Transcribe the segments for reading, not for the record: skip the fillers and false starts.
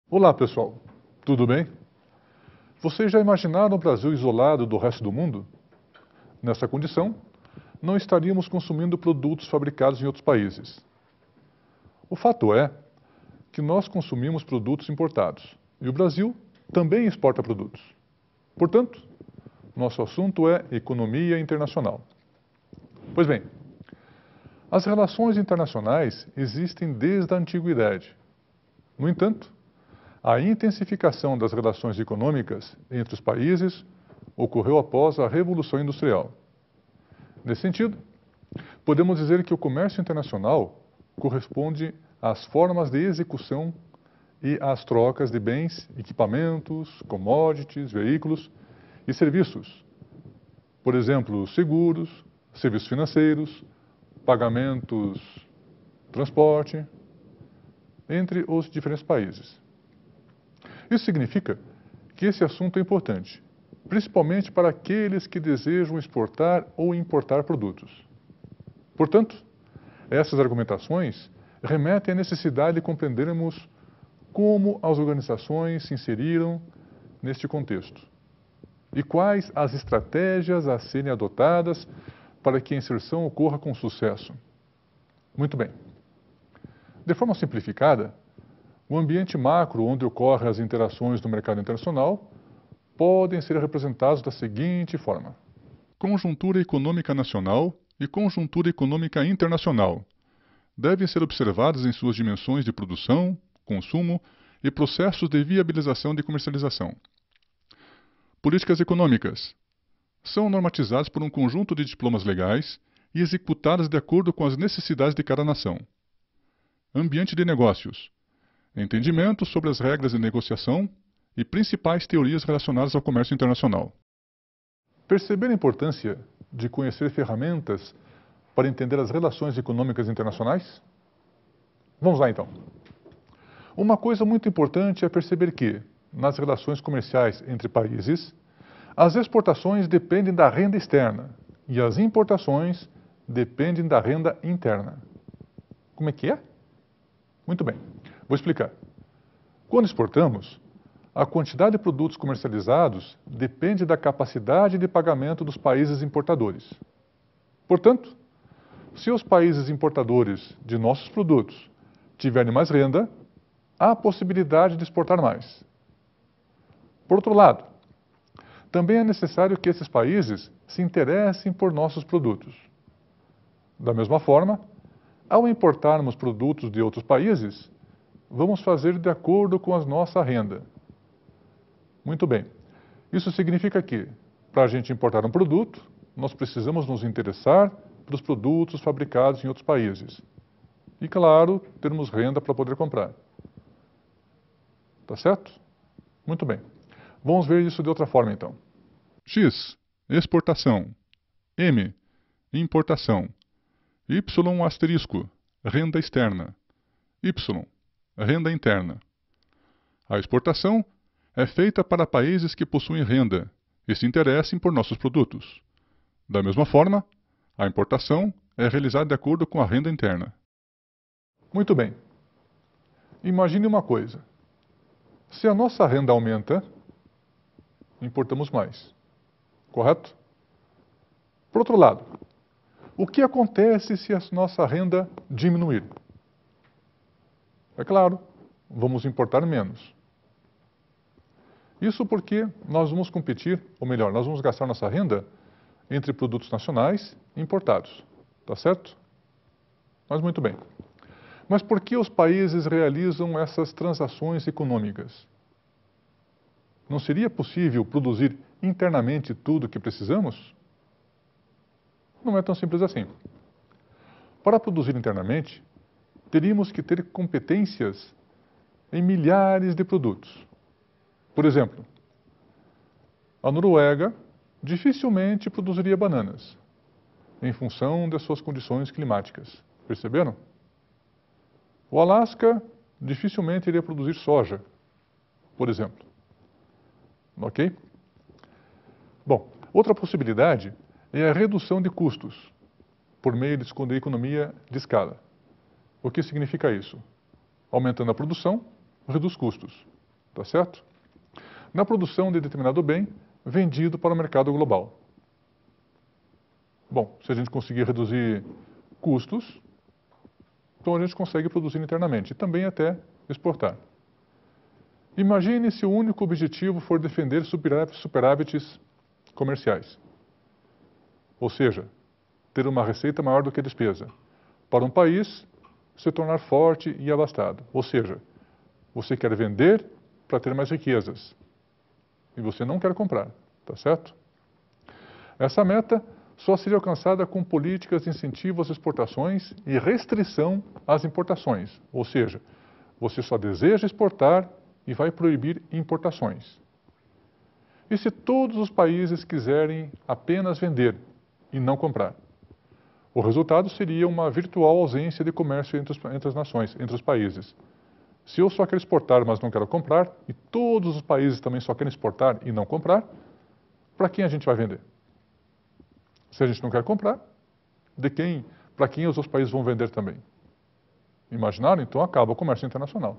Olá pessoal, tudo bem? Vocês já imaginaram o Brasil isolado do resto do mundo? Nessa condição, não estaríamos consumindo produtos fabricados em outros países. O fato é que nós consumimos produtos importados e o Brasil também exporta produtos. Portanto, nosso assunto é economia internacional. Pois bem, as relações internacionais existem desde a antiguidade. No entanto, a intensificação das relações econômicas entre os países ocorreu após a Revolução Industrial. Nesse sentido, podemos dizer que o comércio internacional corresponde às formas de execução e às trocas de bens, equipamentos, commodities, veículos e serviços. Por exemplo, seguros, serviços financeiros, pagamentos, transporte, entre os diferentes países. Isso significa que esse assunto é importante, principalmente para aqueles que desejam exportar ou importar produtos. Portanto, essas argumentações remetem à necessidade de compreendermos como as organizações se inseriram neste contexto e quais as estratégias a serem adotadas para que a inserção ocorra com sucesso. Muito bem. De forma simplificada, o ambiente macro onde ocorrem as interações no mercado internacional podem ser representados da seguinte forma: conjuntura econômica nacional e conjuntura econômica internacional devem ser observadas em suas dimensões de produção, consumo e processos de viabilização de comercialização. Políticas econômicas são normatizadas por um conjunto de diplomas legais e executadas de acordo com as necessidades de cada nação. Ambiente de negócios: entendimento sobre as regras de negociação e principais teorias relacionadas ao comércio internacional. Perceber a importância de conhecer ferramentas para entender as relações econômicas internacionais? Vamos lá então. Uma coisa muito importante é perceber que, nas relações comerciais entre países, as exportações dependem da renda externa e as importações dependem da renda interna. Como é que é? Muito bem, vou explicar. Quando exportamos, a quantidade de produtos comercializados depende da capacidade de pagamento dos países importadores. Portanto, se os países importadores de nossos produtos tiverem mais renda, há possibilidade de exportar mais. Por outro lado, também é necessário que esses países se interessem por nossos produtos. Da mesma forma, ao importarmos produtos de outros países, vamos fazer de acordo com a nossa renda. Muito bem. Isso significa que, para a gente importar um produto, nós precisamos nos interessar pelos produtos fabricados em outros países. E, claro, termos renda para poder comprar. Tá certo? Muito bem. Vamos ver isso de outra forma, então. X, exportação. M, importação. Y asterisco, renda externa. Y, renda interna. A exportação é feita para países que possuem renda e se interessem por nossos produtos. Da mesma forma, a importação é realizada de acordo com a renda interna. Muito bem. Imagine uma coisa. Se a nossa renda aumenta, importamos mais. Correto? Por outro lado, o que acontece se a nossa renda diminuir? É claro, vamos importar menos. Isso porque nós vamos competir, ou melhor, nós vamos gastar nossa renda entre produtos nacionais e importados. Tá certo? Mas muito bem. Mas por que os países realizam essas transações econômicas? Não seria possível produzir internamente tudo o que precisamos? Não é tão simples assim. Para produzir internamente, teríamos que ter competências em milhares de produtos. Por exemplo, a Noruega dificilmente produziria bananas, em função das suas condições climáticas. Perceberam? O Alasca dificilmente iria produzir soja, por exemplo. Ok? Bom, outra possibilidade é a redução de custos por meio de economia de escala. O que significa isso? Aumentando a produção, reduz custos. Tá certo? Na produção de determinado bem vendido para o mercado global. Bom, se a gente conseguir reduzir custos, então a gente consegue produzir internamente e também até exportar. Imagine se o único objetivo for defender superávites comerciais. Ou seja, ter uma receita maior do que a despesa. Para um país se tornar forte e abastado. Ou seja, você quer vender para ter mais riquezas. E você não quer comprar, tá certo? Essa meta só seria alcançada com políticas de incentivo às exportações e restrição às importações. Ou seja, você só deseja exportar e vai proibir importações. E se todos os países quiserem apenas vender e não comprar? O resultado seria uma virtual ausência de comércio entre as nações, entre os países. Se eu só quero exportar, mas não quero comprar, e todos os países também só querem exportar e não comprar, para quem a gente vai vender? Se a gente não quer comprar, para quem os outros países vão vender também? Imaginaram? Então acaba o comércio internacional.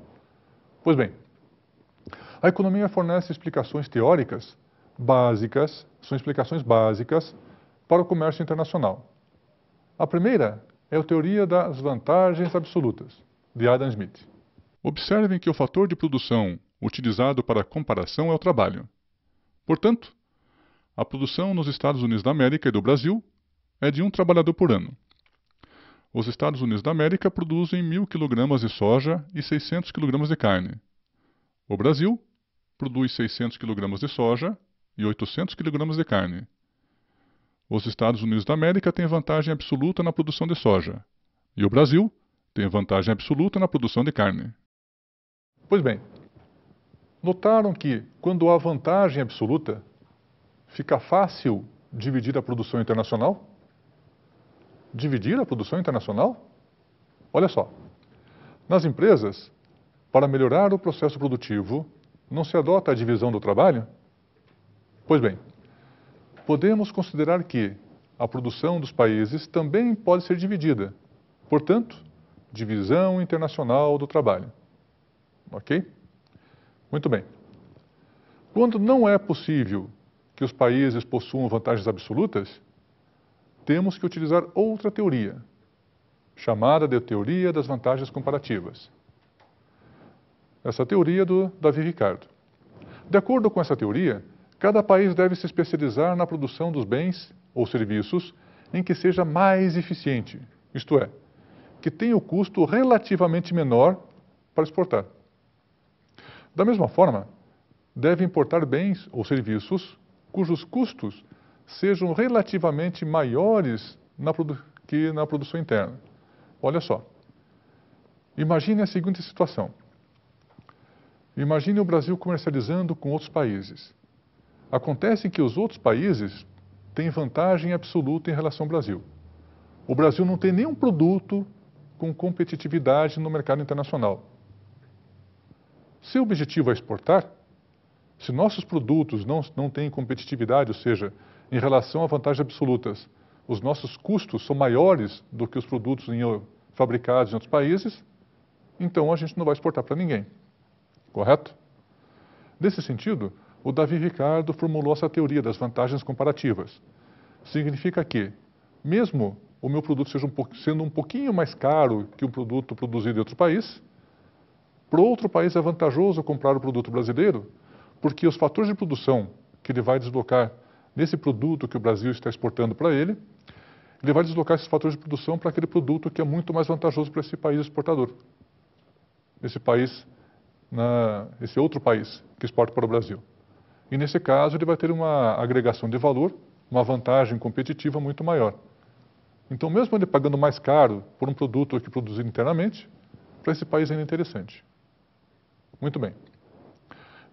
Pois bem, a economia fornece explicações teóricas básicas, são explicações básicas para o comércio internacional. A primeira é a teoria das vantagens absolutas, de Adam Smith. Observem que o fator de produção utilizado para a comparação é o trabalho. Portanto, a produção nos Estados Unidos da América e do Brasil é de 1 trabalhador por ano. Os Estados Unidos da América produzem 1.000 kg de soja e 600 kg de carne. O Brasil produz 600 kg de soja e 800 kg de carne. Os Estados Unidos da América têm vantagem absoluta na produção de soja, e o Brasil tem vantagem absoluta na produção de carne. Pois bem, notaram que quando há vantagem absoluta, fica fácil dividir a produção internacional? Dividir a produção internacional? Olha só, nas empresas, para melhorar o processo produtivo, não se adota a divisão do trabalho? Pois bem, podemos considerar que a produção dos países também pode ser dividida. Portanto, divisão internacional do trabalho. Ok? Muito bem. Quando não é possível que os países possuam vantagens absolutas, temos que utilizar outra teoria, chamada de teoria das vantagens comparativas. Essa teoria é do Davi Ricardo. De acordo com essa teoria, cada país deve se especializar na produção dos bens ou serviços em que seja mais eficiente, isto é, que tenha o custo relativamente menor para exportar. Da mesma forma, deve importar bens ou serviços cujos custos sejam relativamente maiores que na produção interna. Olha só. Imagine a seguinte situação. Imagine o Brasil comercializando com outros países. Acontece que os outros países têm vantagem absoluta em relação ao Brasil. O Brasil não tem nenhum produto com competitividade no mercado internacional. Se o objetivo é exportar, se nossos produtos não têm competitividade, ou seja, em relação a vantagens absolutas, os nossos custos são maiores do que os produtos fabricados em outros países, então a gente não vai exportar para ninguém. Correto? Nesse sentido, o Davi Ricardo formulou essa teoria das vantagens comparativas. Significa que, mesmo o meu produto sendo um pouquinho mais caro que um produto produzido em outro país, para outro país é vantajoso comprar o produto brasileiro, porque os fatores de produção que ele vai deslocar nesse produto que o Brasil está exportando para ele vai deslocar esses fatores de produção para aquele produto que é muito mais vantajoso para esse país exportador. Esse outro país que exporta para o Brasil. E nesse caso ele vai ter uma agregação de valor, uma vantagem competitiva muito maior. Então mesmo ele pagando mais caro por um produto que produzido internamente, para esse país ainda é interessante. Muito bem.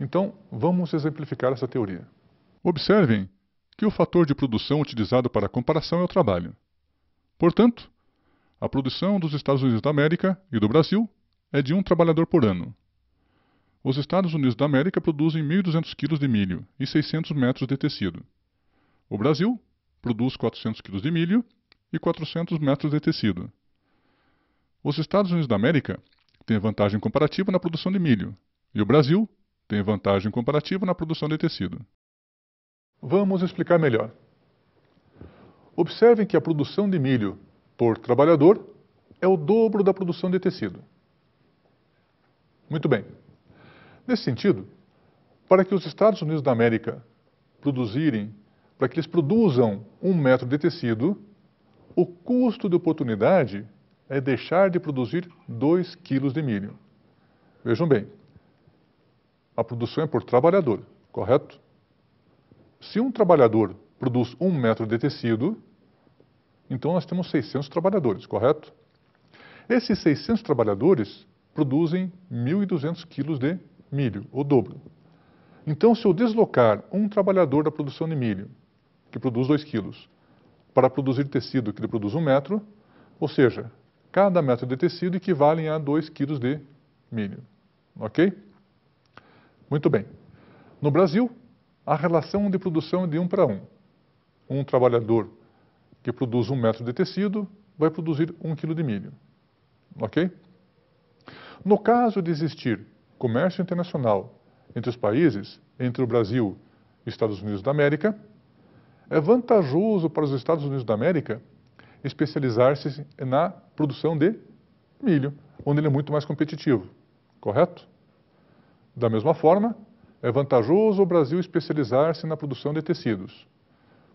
Então, vamos exemplificar essa teoria. Observem que o fator de produção utilizado para a comparação é o trabalho. Portanto, a produção dos Estados Unidos da América e do Brasil é de 1 trabalhador por ano. Os Estados Unidos da América produzem 1.200 kg de milho e 600 metros de tecido. O Brasil produz 400 kg de milho e 400 metros de tecido. Os Estados Unidos da América têm vantagem comparativa na produção de milho e o Brasil tem vantagem comparativa na produção de tecido. Vamos explicar melhor. Observem que a produção de milho por trabalhador é o dobro da produção de tecido. Muito bem. Nesse sentido, para que os Estados Unidos da América para que eles produzam 1 metro de tecido, o custo de oportunidade é deixar de produzir 2 quilos de milho. Vejam bem, a produção é por trabalhador, correto? Se um trabalhador produz 1 metro de tecido, então nós temos 600 trabalhadores, correto? Esses 600 trabalhadores produzem 1.200 quilos de milho, o dobro. Então, se eu deslocar um trabalhador da produção de milho, que produz 2 quilos, para produzir tecido, que ele produz 1 metro, ou seja, cada metro de tecido equivale a 2 quilos de milho. Ok? Muito bem. No Brasil, a relação de produção é de 1 para 1. Um trabalhador que produz 1 metro de tecido vai produzir 1 quilo de milho. Ok? No caso de existir comércio internacional entre os países, entre o Brasil e os Estados Unidos da América, é vantajoso para os Estados Unidos da América especializar-se na produção de milho, onde ele é muito mais competitivo, correto? Da mesma forma, é vantajoso o Brasil especializar-se na produção de tecidos,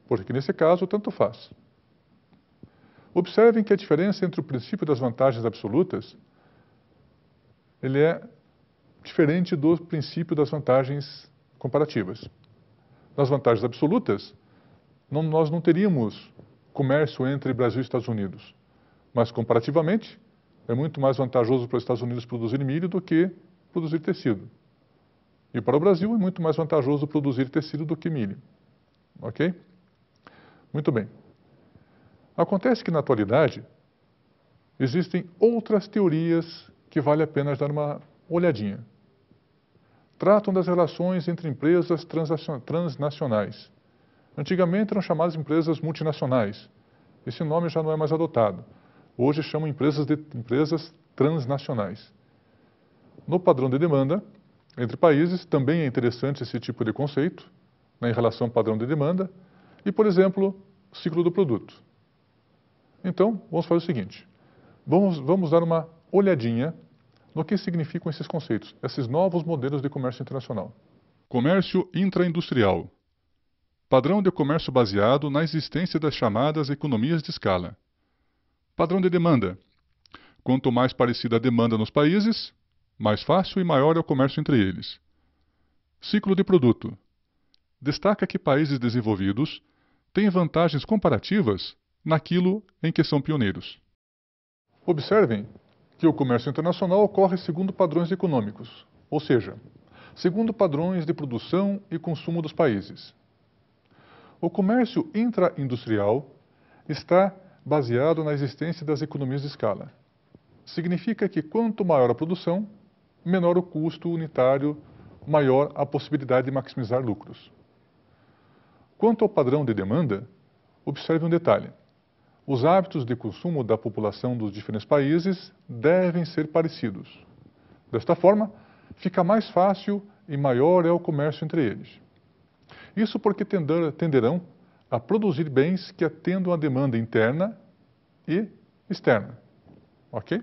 porque nesse caso tanto faz. Observem que a diferença entre o princípio das vantagens absolutas, ele é diferente do princípio das vantagens comparativas. Nas vantagens absolutas, nós não teríamos comércio entre Brasil e Estados Unidos, mas comparativamente, é muito mais vantajoso para os Estados Unidos produzir milho do que produzir tecido. E para o Brasil é muito mais vantajoso produzir tecido do que milho. Ok? Muito bem. Acontece que na atualidade existem outras teorias que vale a pena dar uma olhadinha. Tratam das relações entre empresas transnacionais. Antigamente eram chamadas empresas multinacionais. Esse nome já não é mais adotado. Hoje chamam empresas transnacionais. No padrão de demanda, entre países, também é interessante esse tipo de conceito, em relação ao padrão de demanda, e, por exemplo, ciclo do produto. Então, vamos fazer o seguinte, vamos dar uma olhadinha no que significam esses conceitos, esses novos modelos de comércio internacional. Comércio intraindustrial. Padrão de comércio baseado na existência das chamadas economias de escala. Padrão de demanda. Quanto mais parecida a demanda nos países, mais fácil e maior é o comércio entre eles. Ciclo de produto. Destaca que países desenvolvidos têm vantagens comparativas naquilo em que são pioneiros. Observem que o comércio internacional ocorre segundo padrões econômicos, ou seja, segundo padrões de produção e consumo dos países. O comércio intraindustrial está baseado na existência das economias de escala. Significa que quanto maior a produção, menor o custo unitário, maior a possibilidade de maximizar lucros. Quanto ao padrão de demanda, observe um detalhe. Os hábitos de consumo da população dos diferentes países devem ser parecidos. Desta forma, fica mais fácil e maior é o comércio entre eles. Isso porque tenderão a produzir bens que atendam à demanda interna e externa. Ok?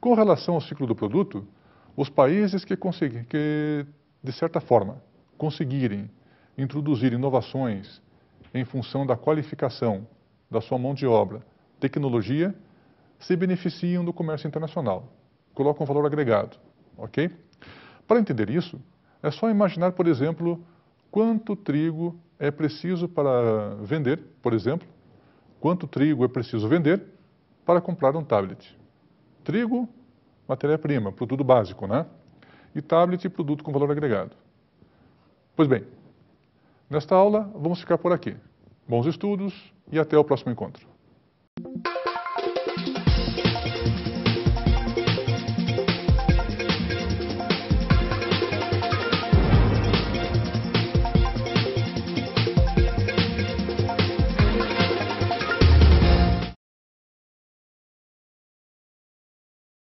Com relação ao ciclo do produto, os países que de certa forma, conseguirem introduzir inovações em função da qualificação da sua mão de obra, tecnologia, se beneficiam do comércio internacional, colocam valor agregado, ok? Para entender isso, é só imaginar, por exemplo, quanto trigo é preciso para vender, por exemplo, quanto trigo é preciso vender para comprar um tablet. Trigo, matéria-prima, produto básico, né? E tablet, produto com valor agregado. Pois bem, nesta aula vamos ficar por aqui. Bons estudos e até o próximo encontro.